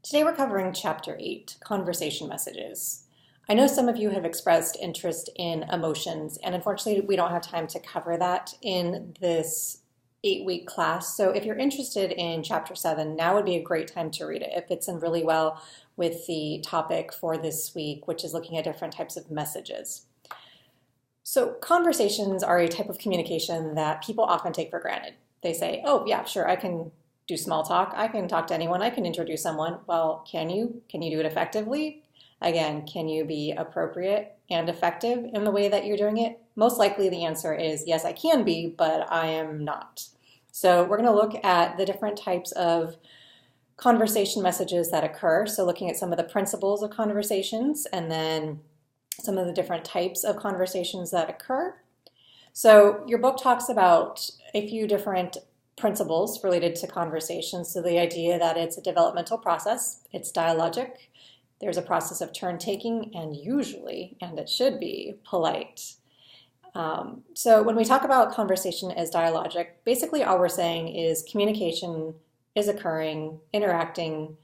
Today we're covering Chapter 8, Conversation Messages. I know some of you have expressed interest in emotions, and unfortunately we don't have time to cover that in this 8-week class. So if you're interested in Chapter 7, now would be a great time to read it. It fits in really well with the topic for this week, which is looking at different types of messages. So conversations are a type of communication that people often take for granted. They say, oh yeah, sure, I can do small talk. I can talk to anyone. I can introduce someone. Well, can you? Can you do it effectively? Again, can you be appropriate and effective in the way that you're doing it? Most likely the answer is yes, I can be, but I am not. So we're going to look at the different types of conversation messages that occur. So looking at some of the principles of conversations and then some of the different types of conversations that occur. So your book talks about a few different principles related to conversations. So the idea that it's a developmental process, it's dialogic, there's a process of turn taking, and usually, and it should be, polite. So when we talk about conversation as dialogic, basically all we're saying is communication is occurring, interacting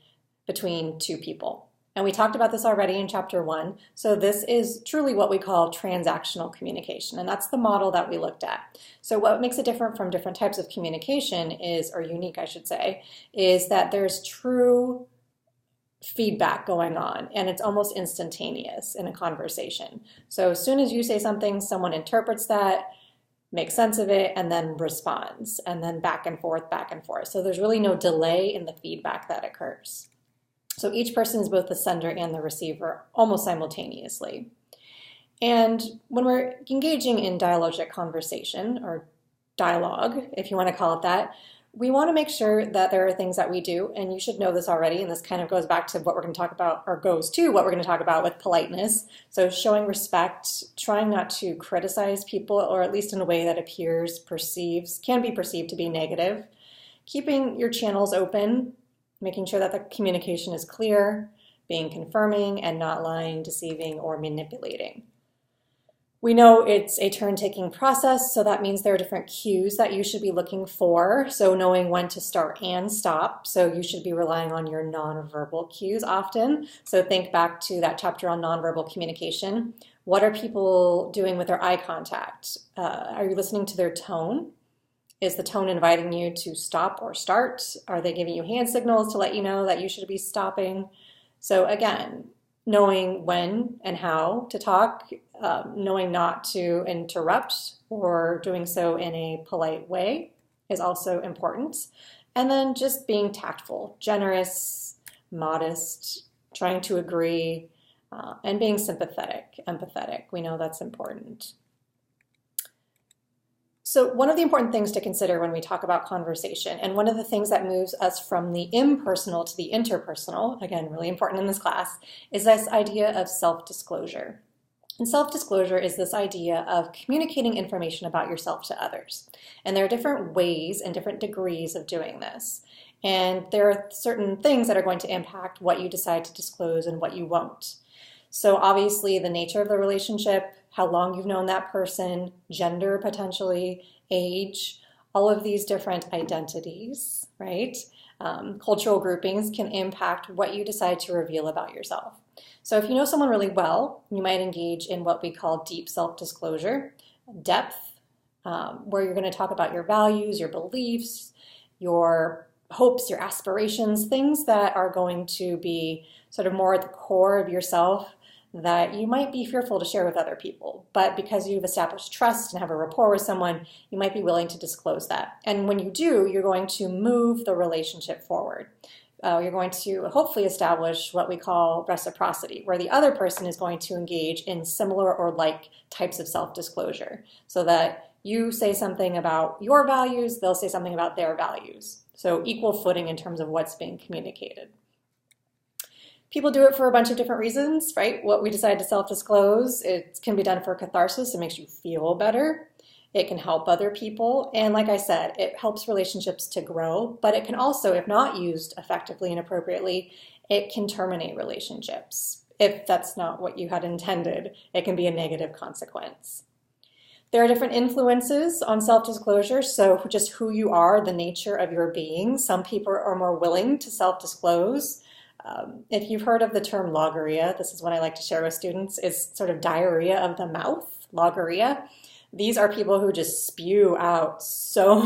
between two people. And we talked about this already in Chapter 1. So this is truly what we call transactional communication, and that's the model that we looked at. So what makes it different from different types of communication is, or unique I should say, is that there's true feedback going on, and it's almost instantaneous in a conversation. So as soon as you say something, someone interprets that, makes sense of it, and then responds, and then back and forth, back and forth. So there's really no delay in the feedback that occurs. So each person is both the sender and the receiver almost simultaneously. And when we're engaging in dialogic conversation, or dialogue, if you want to call it that, we want to make sure that there are things that we do, and you should know this already, and this kind of goes back to what we're going to talk about, or goes to what we're going to talk about with politeness. So showing respect, trying not to criticize people, or at least in a way that can be perceived to be negative. Keeping your channels open, making sure that the communication is clear, being confirming and not lying, deceiving, or manipulating. We know it's a turn-taking process, so that means there are different cues that you should be looking for. So knowing when to start and stop. So you should be relying on your nonverbal cues often. So think back to that chapter on nonverbal communication. What are people doing with their eye contact? Are you listening to their tone? Is the tone inviting you to stop or start? Are they giving you hand signals to let you know that you should be stopping? So again, knowing when and how to talk, knowing not to interrupt or doing so in a polite way is also important. And then just being tactful, generous, modest, trying to agree, and being sympathetic, empathetic. We know that's important. So one of the important things to consider when we talk about conversation, and one of the things that moves us from the impersonal to the interpersonal, again, really important in this class, is this idea of self-disclosure. And self-disclosure is this idea of communicating information about yourself to others. And there are different ways and different degrees of doing this. And there are certain things that are going to impact what you decide to disclose and what you won't. So obviously the nature of the relationship, how long you've known that person, gender potentially, age, all of these different identities, right? Cultural groupings can impact what you decide to reveal about yourself. So if you know someone really well, you might engage in what we call deep self-disclosure, depth, where you're going to talk about your values, your beliefs, your hopes, your aspirations, things that are going to be sort of more at the core of yourself that you might be fearful to share with other people. But because you've established trust and have a rapport with someone, you might be willing to disclose that. And when you do, you're going to move the relationship forward. You're going to hopefully establish what we call reciprocity, where the other person is going to engage in similar or like types of self-disclosure, so that you say something about your values, they'll say something about their values. So equal footing in terms of what's being communicated. People do it for a bunch of different reasons, right? What we decide to self-disclose, it can be done for catharsis. It makes you feel better. It can help other people. And like I said, it helps relationships to grow, but it can also, if not used effectively and appropriately, it can terminate relationships. If that's not what you had intended, it can be a negative consequence. There are different influences on self-disclosure, so just who you are, the nature of your being. Some people are more willing to self-disclose. If you've heard of the term logorrhea, this is what I like to share with students, is sort of diarrhea of the mouth, logorrhea. These are people who just spew out so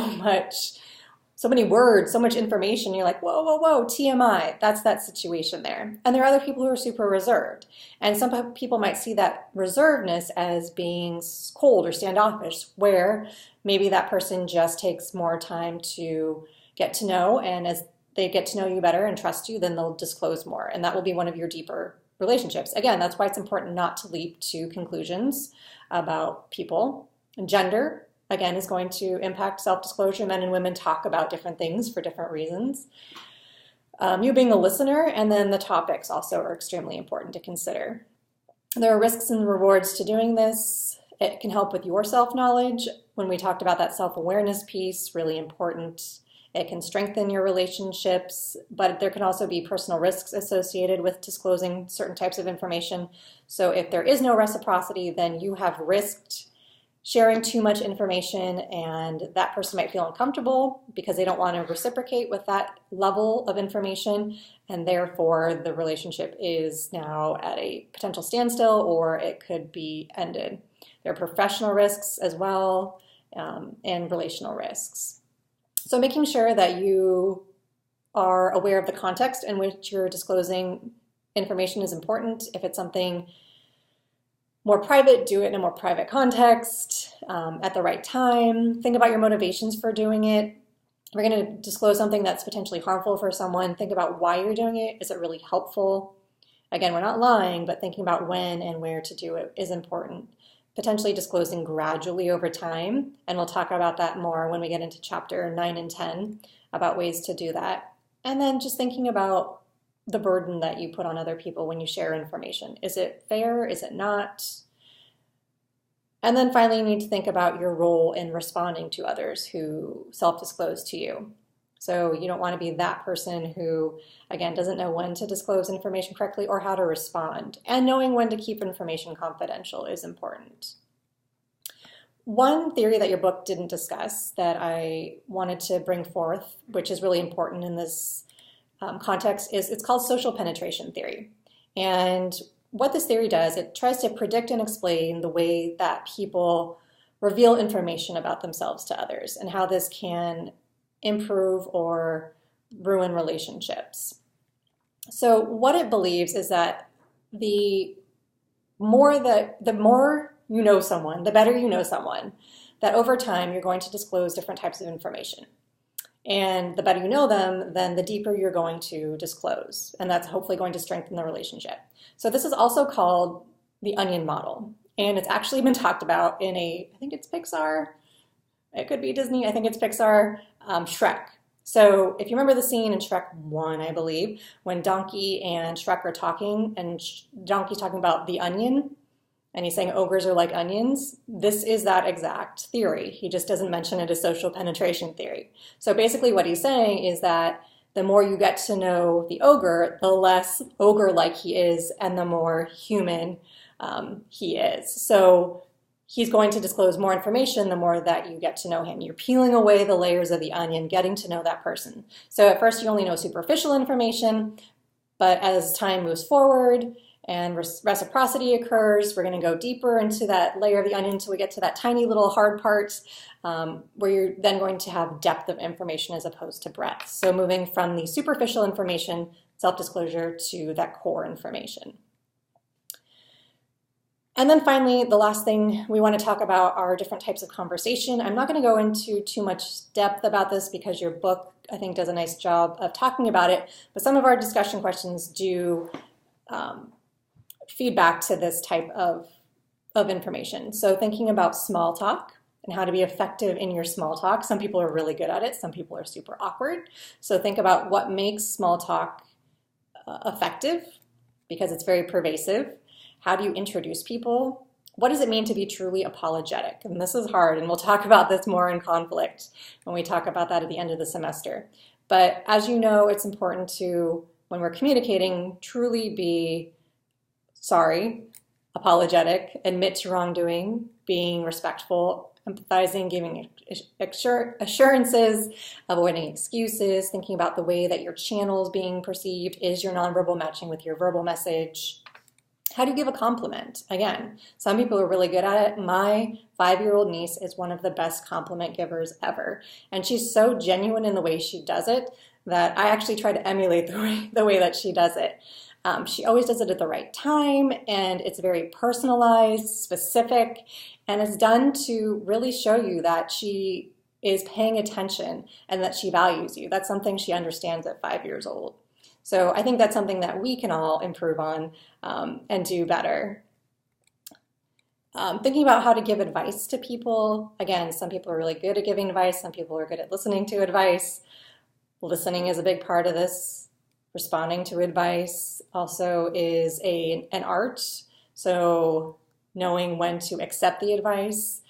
many words, so much information. You're like, whoa, whoa, whoa, TMI. That's that situation there. And there are other people who are super reserved. And some people might see that reservedness as being cold or standoffish, where maybe that person just takes more time to get to know, and as they get to know you better and trust you, then they'll disclose more. And that will be one of your deeper relationships. Again, that's why it's important not to leap to conclusions about people. And gender, again, is going to impact self-disclosure. Men and women talk about different things for different reasons. You being a listener, and then the topics also are extremely important to consider. There are risks and rewards to doing this. It can help with your self-knowledge. When we talked about that self-awareness piece, really important. It can strengthen your relationships, but there can also be personal risks associated with disclosing certain types of information. So if there is no reciprocity, then you have risked sharing too much information, and that person might feel uncomfortable because they don't want to reciprocate with that level of information, and therefore the relationship is now at a potential standstill, or it could be ended. There are professional risks as well, and relational risks. So making sure that you are aware of the context in which you're disclosing information is important. If it's something more private, do it in a more private context, at the right time. Think about your motivations for doing it. If we're going to disclose something that's potentially harmful for someone, think about why you're doing it. Is it really helpful? Again, we're not lying, but thinking about when and where to do it is important. Potentially disclosing gradually over time, and we'll talk about that more when we get into chapter 9 and 10 about ways to do that. And then just thinking about the burden that you put on other people when you share information. Is it fair? Is it not? And then finally, you need to think about your role in responding to others who self-disclose to you. So you don't want to be that person who, again, doesn't know when to disclose information correctly or how to respond. And knowing when to keep information confidential is important. One theory that your book didn't discuss that I wanted to bring forth, which is really important in this context, is it's called social penetration theory. And what this theory does, it tries to predict and explain the way that people reveal information about themselves to others and how this can improve or ruin relationships. So what it believes is that the more you know someone, the better you know someone, that over time you're going to disclose different types of information. And the better you know them, then the deeper you're going to disclose. And that's hopefully going to strengthen the relationship. So this is also called the onion model. And it's actually been talked about in I think it's Pixar, it could be Disney, I think it's Pixar, Shrek. So if you remember the scene in Shrek 1, I believe, when Donkey and Shrek are talking, and Donkey's talking about the onion, and he's saying ogres are like onions, this is that exact theory. He just doesn't mention it as social penetration theory. So basically what he's saying is that the more you get to know the ogre, the less ogre-like he is, and the more human he is. So he's going to disclose more information the more that you get to know him. You're peeling away the layers of the onion, getting to know that person. So at first you only know superficial information, but as time moves forward and reciprocity occurs, we're going to go deeper into that layer of the onion until we get to that tiny little hard part where you're then going to have depth of information as opposed to breadth. So moving from the superficial information, self-disclosure, to that core information. And then finally, the last thing we want to talk about are different types of conversation. I'm not going to go into too much depth about this because your book, I think, does a nice job of talking about it, but some of our discussion questions do feedback to this type of information. So thinking about small talk and how to be effective in your small talk. Some people are really good at it. Some people are super awkward. So think about what makes small talk effective, because it's very pervasive. How do you introduce people? What does it mean to be truly apologetic? And this is hard, and we'll talk about this more in conflict when we talk about that at the end of the semester. But as you know, it's important to, when we're communicating, truly be sorry, apologetic, admit to wrongdoing, being respectful, empathizing, giving assurances, avoiding excuses, thinking about the way that your channel is being perceived. Is your nonverbal matching with your verbal message? How do you give a compliment? Again, some people are really good at it. My 5-year-old niece is one of the best compliment givers ever. And she's so genuine in the way she does it that I actually try to emulate the way that she does it. She always does it at the right time, and it's very personalized, specific, and it's done to really show you that she is paying attention and that she values you. That's something she understands at 5 years old. So I think that's something that we can all improve on and do better. Thinking about how to give advice to people. Again, some people are really good at giving advice. Some people are good at listening to advice. Listening is a big part of this. Responding to advice also is an art. So knowing when to accept the advice,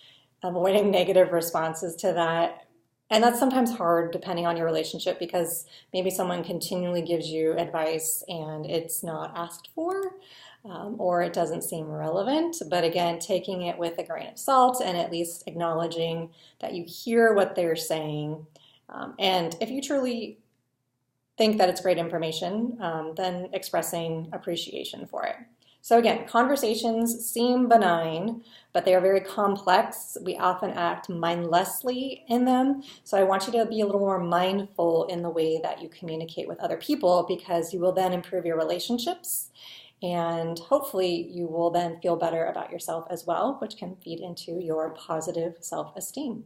avoiding negative responses to that. And that's sometimes hard depending on your relationship, because maybe someone continually gives you advice and it's not asked for, or it doesn't seem relevant. But again, taking it with a grain of salt and at least acknowledging that you hear what they're saying. And if you truly think that it's great information, then expressing appreciation for it. So again, conversations seem benign, but they are very complex. We often act mindlessly in them. So I want you to be a little more mindful in the way that you communicate with other people, because you will then improve your relationships, and hopefully you will then feel better about yourself as well, which can feed into your positive self-esteem.